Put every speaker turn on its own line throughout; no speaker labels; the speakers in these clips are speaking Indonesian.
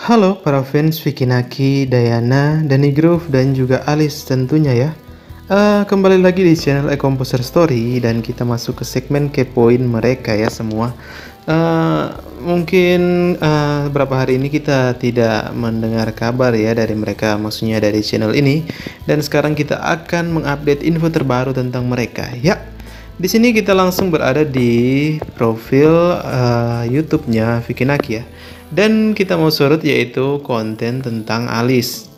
Halo para fans Vicky Naki, Dayana, Danny Groove, dan juga Alice tentunya ya. Kembali lagi di channel A Composer Story dan kita masuk ke segmen kepoin mereka ya semua. Mungkin beberapa hari ini kita tidak mendengar kabar ya dari mereka, maksudnya dari channel ini. Dan sekarang kita akan mengupdate info terbaru tentang mereka ya. Di sini kita langsung berada di profil YouTube-nya Vicky Naki ya. Dan kita mau sorot yaitu konten tentang Alice.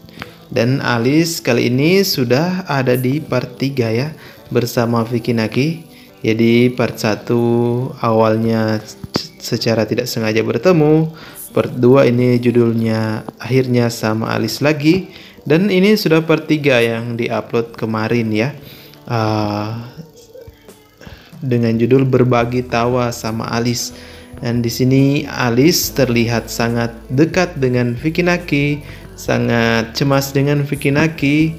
Dan Alice kali ini sudah ada di part 3 ya bersama Vicky Naki. Jadi part 1 awalnya secara tidak sengaja bertemu. Part 2 ini judulnya akhirnya sama Alice lagi. Dan ini sudah part 3 yang diupload kemarin ya. Dengan judul berbagi tawa sama Alice. Dan di sini Alice terlihat sangat dekat dengan Vicky Naki, sangat cemas dengan Vicky Naki,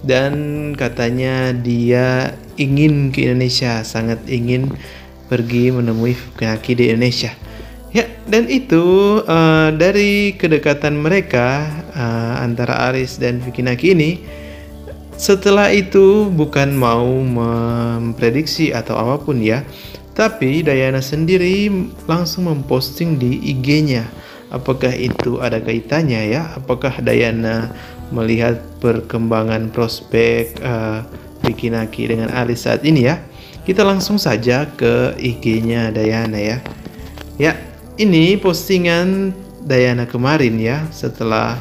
dan katanya dia ingin ke Indonesia, sangat ingin pergi menemui Vicky Naki di Indonesia. Ya, dan itu dari kedekatan mereka antara Alice dan Vicky Naki ini. Setelah itu bukan mau memprediksi atau apapun ya, tapi Dayana sendiri langsung memposting di IG-nya. Apakah itu ada kaitannya ya? Apakah Dayana melihat perkembangan prospek Vicky Naki dengan Alice saat ini ya? Kita langsung saja ke IG-nya Dayana ya. Ya, ini postingan Dayana kemarin ya, setelah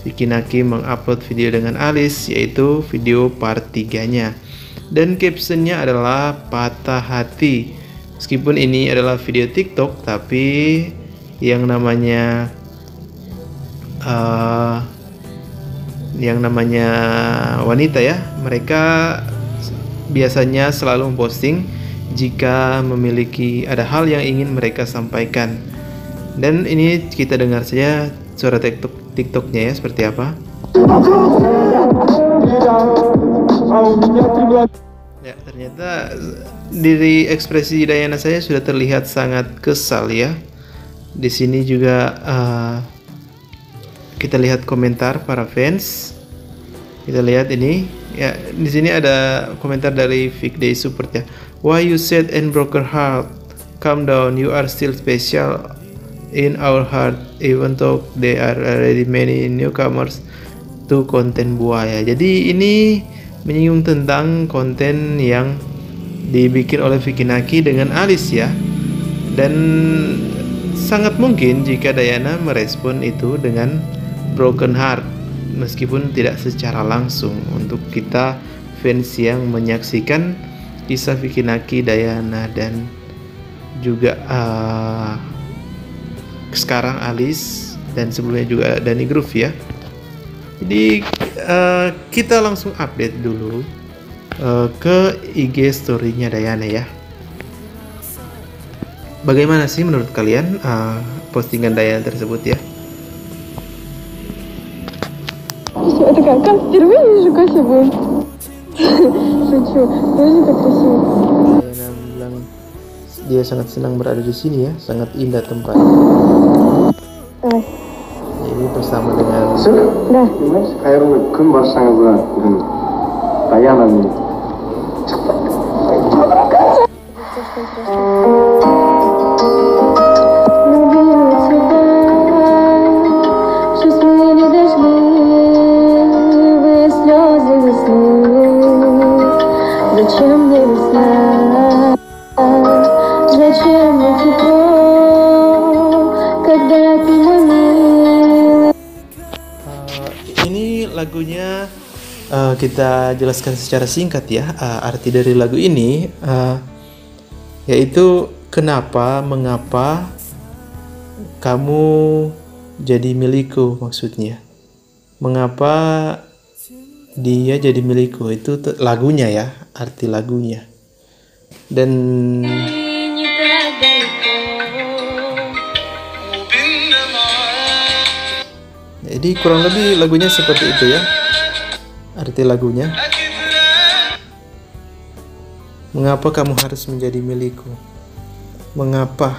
Vicky Naki mengupload video dengan Alice, yaitu video part 3-nya. Dan captionnya adalah patah hati. Meskipun ini adalah video TikTok, tapi yang namanya wanita ya, mereka biasanya selalu memposting jika memiliki ada hal yang ingin mereka sampaikan. Dan ini kita dengar saja suara TikToknya ya seperti apa. Ya, ternyata dari ekspresi Dayana saya sudah terlihat sangat kesal ya. Di sini juga kita lihat komentar para fans. Kita lihat ini ya, di sini ada komentar dari Vic Day Support ya. Why you sad and broken heart? Calm down, you are still special in our heart, even though there are already many newcomers to konten buaya. Jadi ini menyinggung tentang konten yang dibikin oleh Vicky Naki dengan Alice ya. Dan sangat mungkin jika Dayana merespon itu dengan broken heart, meskipun tidak secara langsung. Untuk kita fans yang menyaksikan kisah Vicky Naki, Dayana, dan juga sekarang Alice, dan sebelumnya juga Danny Groove ya. Jadi kita langsung update dulu ke IG story-nya Dayana ya. Bagaimana sih menurut kalian postingan Dayana tersebut ya?
Это как впервые вижу красивую. Шучу. Тоже так красиво.
Dayana bilang dia sangat senang berada di sini ya, sangat indah tempat. Jadi bersama dengan
Да.
큰 밥상에서 다이아나님.
Зачем мне весна? Зачем мне тепло, когда ты мой милый?
Ini lagunya kita jelaskan secara singkat ya. Arti dari lagu ini yaitu mengapa kamu jadi milikku, maksudnya mengapa dia jadi milikku, itu lagunya ya, arti lagunya. Dan jadi kurang lebih lagunya seperti itu ya, arti lagunya. Mengapa kamu harus menjadi milikku? Mengapa?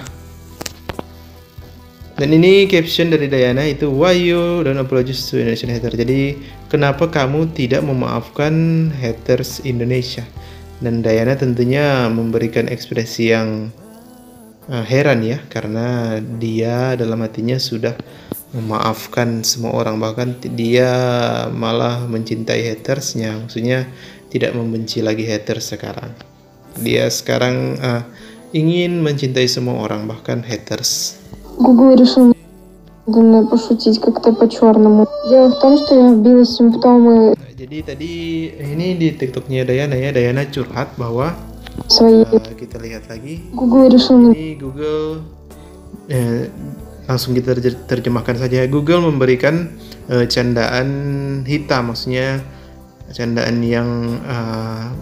Dan ini caption dari Dayana itu, why you don't apologize to Indonesian hater. Jadi kenapa kamu tidak memaafkan haters Indonesia? Dan Dayana tentunya memberikan ekspresi yang heran ya, karena dia dalam hatinya sudah memaafkan semua orang, bahkan dia malah mencintai hatersnya, maksudnya tidak membenci lagi haters sekarang. Dia sekarang ingin mencintai semua orang, bahkan haters.
Google решил надо мной пошутить как-то по-черному. Дело в том, что я вбила симптомы
Jadi tadi ini di TikToknya Dayana ya, Dayana curhat bahwa
своей.
kita lihat lagi.
Google решил
Ini Google langsung kita terjemahkan saja. Google memberikan candaan hitam, maksudnya candaan yang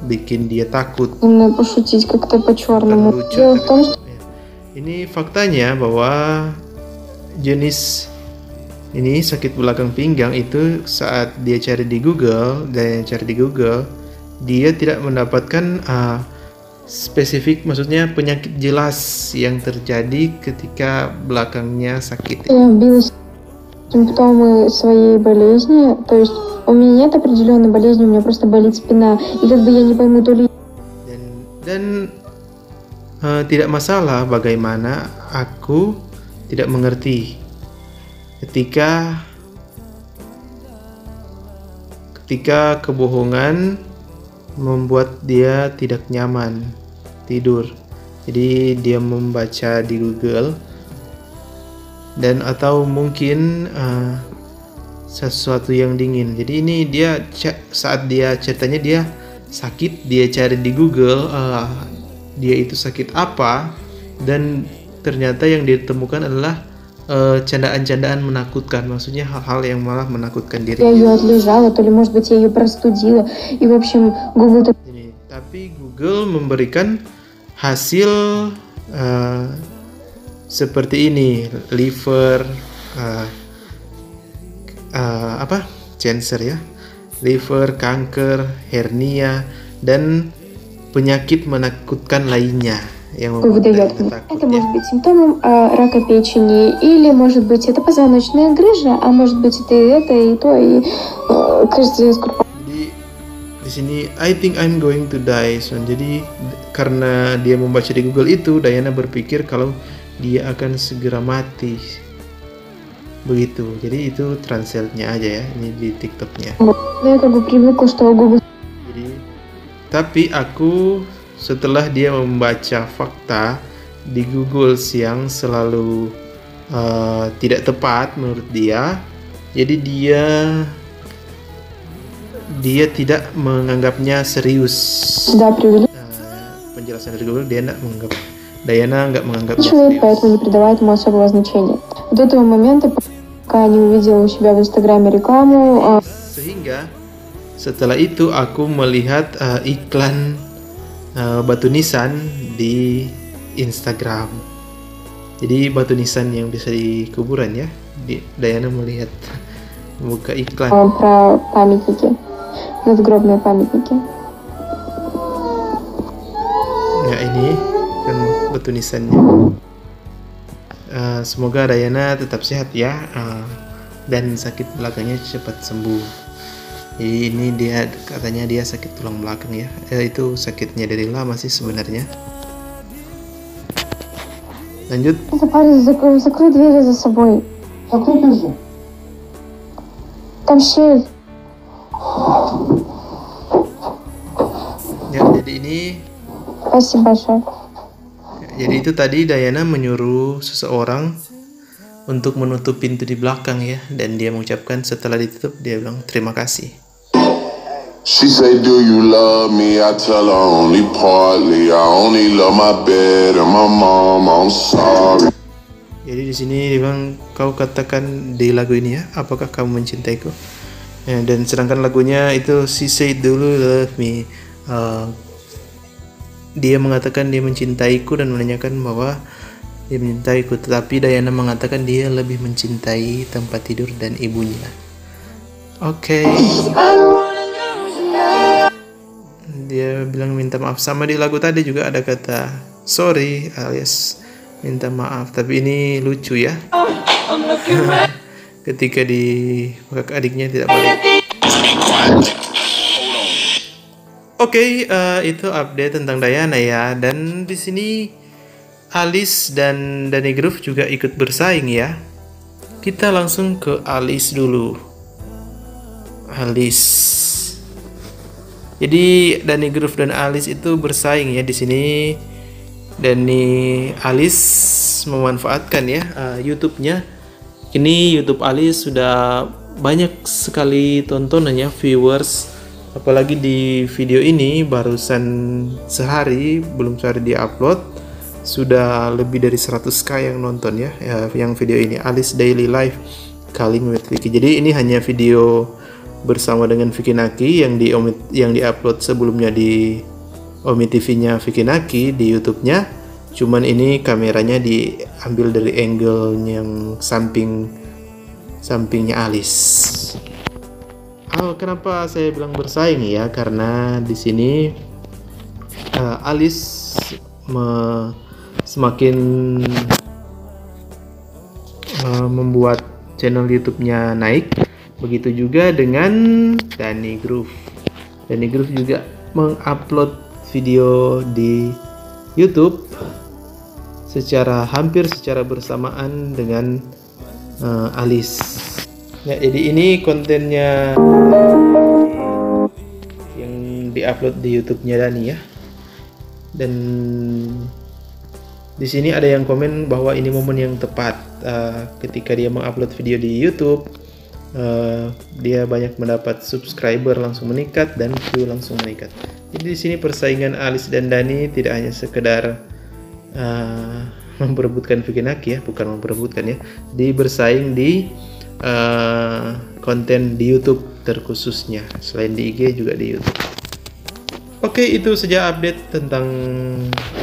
bikin dia takut.
надо мной пошутить как-то
Bukan
по-черному.
lucu,
Дело в том,
tapi
что
ini faktanya bahwa jenis ini sakit belakang pinggang itu saat dia cari di Google, dia tidak mendapatkan spesifik, maksudnya penyakit jelas yang terjadi ketika belakangnya sakit.
я вбила симптомы своей болезни. То есть у меня нет определенной болезни, у меня просто болит спина. И как бы я не пойму, то ли
Dan tidak masalah bagaimana aku tidak mengerti ketika kebohongan membuat dia tidak nyaman tidur. Jadi dia membaca di Google, dan atau mungkin sesuatu yang dingin. Jadi ini dia saat dia ceritanya dia sakit, dia cari di Google dia itu sakit apa, dan ternyata yang ditemukan adalah candaan-candaan menakutkan, maksudnya hal-hal yang malah menakutkan
я
diri.
ее отлежала, то ли, может быть, я ее простудила. И, в общем, Google
Ini, tapi Google memberikan hasil seperti ini, liver cancer ya, liver, kanker, hernia, dan penyakit menakutkan lainnya yang membuat
выдает
kita
мне.
takut
Это
ya.
может быть симптомом рака печени, или, может быть, это позвоночная грыжа, а может быть, это и это, и то, и кажется,
Jadi di sini I think I'm going to die soon. Jadi karena dia membaca di Google itu, Dayana berpikir kalau dia akan segera mati. Begitu. Jadi itu translate-nya aja ya, ini di TikTok-nya.
я как бы привыкла, что Google
Jadi, tapi aku setelah dia membaca fakta di Google yang selalu tidak tepat menurut dia, jadi dia tidak menganggapnya serius.
сюда привели,
Penjelasan dari Google, dia tidak menganggap, Dayana nggak menganggapnya
человек,
serius.
поэтому не придавает ему особого значения. До этого момента, пока не увидела у себя в Инстаграме рекламу,
Sehingga setelah itu aku melihat iklan batu nisan di Instagram. Jadi batu nisan yang bisa di kuburan ya. Dayana melihat buka iklan.
про памятники, надгробные памятники.
Ya ini kan batu nisannya. Semoga Dayana tetap sehat ya, dan sakit belakangnya cepat sembuh. Jadi ini dia katanya dia sakit tulang belakang ya. Itu sakitnya dari lama sih sebenarnya. Lanjut.
Это парень, закрой двери за собой.
Закрой же.
Там щель.
Ya, jadi ini
Спасибо большое.
Jadi itu tadi Dayana menyuruh seseorang untuk menutup pintu di belakang ya, dan dia mengucapkan setelah ditutup dia bilang terima kasih.
She say, do you love me? I tell her only partly. I only love my bed and my mom. I'm sorry.
Jadi di sini dia bilang, kau katakan di lagu ini ya, apakah kamu mencintaiku? Ya, dan sedangkan lagunya itu She Say Do You Love Me. Dia mengatakan dia mencintaiku dan menanyakan bahwa dia mencintaiku, tetapi Dayana mengatakan dia lebih mencintai tempat tidur dan ibunya. Oke. Dia bilang minta maaf, sama di lagu tadi juga ada kata sorry alias minta maaf, tapi ini lucu ya. Ketika di kakak adiknya tidak balik. Oke, itu update tentang Diana ya. Dan di sini Alice dan Danny Groove juga ikut bersaing ya. Kita langsung ke Alice dulu. Alice. Jadi Danny Groove dan Alice itu bersaing ya di sini. Alice memanfaatkan ya YouTube-nya. Ini YouTube Alice sudah banyak sekali tontonannya, viewers. Apalagi di video ini barusan sehari, belum sehari dia upload, sudah lebih dari 100k yang nonton ya, yang video ini Alice Daily Life Calling with Vicky. Jadi ini hanya video bersama dengan Vicky Naki yang diupload sebelumnya di Omi TV-nya Vicky Naki di YouTube-nya. Cuman ini kameranya diambil dari angle yang sampingnya Alice. Kenapa saya bilang bersaing ya? Karena di sini Alice semakin membuat channel YouTube-nya naik. Begitu juga dengan Danny Groove. Danny Groove juga mengupload video di YouTube hampir secara bersamaan dengan Alice. Ya, jadi ini kontennya yang diupload di YouTube-nya Dani ya. Dan di sini ada yang komen bahwa ini momen yang tepat ketika dia mengupload video di YouTube. Dia banyak mendapat subscriber langsung meningkat dan view langsung meningkat. Jadi di sini persaingan Alice dan Dani tidak hanya sekedar memperebutkan Vicky Naki ya, bukan memperebutkan ya. Dia bersaing di konten di YouTube terkhususnya, selain di IG juga di YouTube. Oke, itu saja update tentang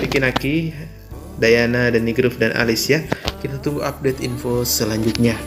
Vicky Naki, Diana, Danny Groove dan Alice ya. Kita tunggu update info selanjutnya.